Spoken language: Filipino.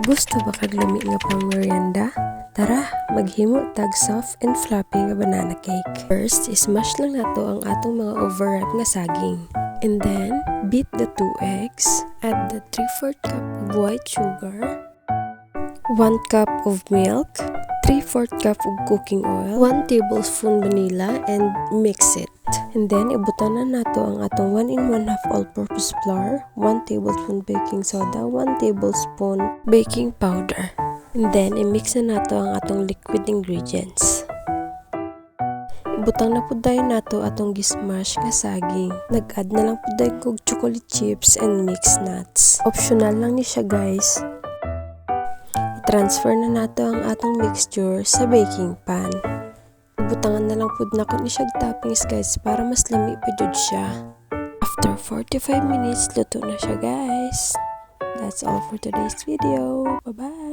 Gusto ba kag lami nga pang merienda? Tara, maghimo tag soft and fluffy nga banana cake. First, ismash lang nato ang atong mga overripe nga saging. And then, beat the 2 eggs, add the 3/4 cup of white sugar, 1 cup of milk, 3/4 cup of cooking oil, 1 tablespoon vanilla, and mix it. And then, ibutan na nato ang atong 1 1/2 all-purpose flour, 1 tablespoon baking soda, 1 tablespoon baking powder. And then, i-mix na nato ang atong liquid ingredients. Ibutang na po dayon nato atong gismash nga saging. Nag-add na lang po dayon kog chocolate chips and mixed nuts. Optional lang ni siya, guys. I-transfer na nato ang atong mixture sa baking pan. Ibutangan na lang po na ko ni siya toppings, guys, para mas lami pa jud siya. After 45 minutes, luto na siya, guys. That's all for today's video. Bye-bye!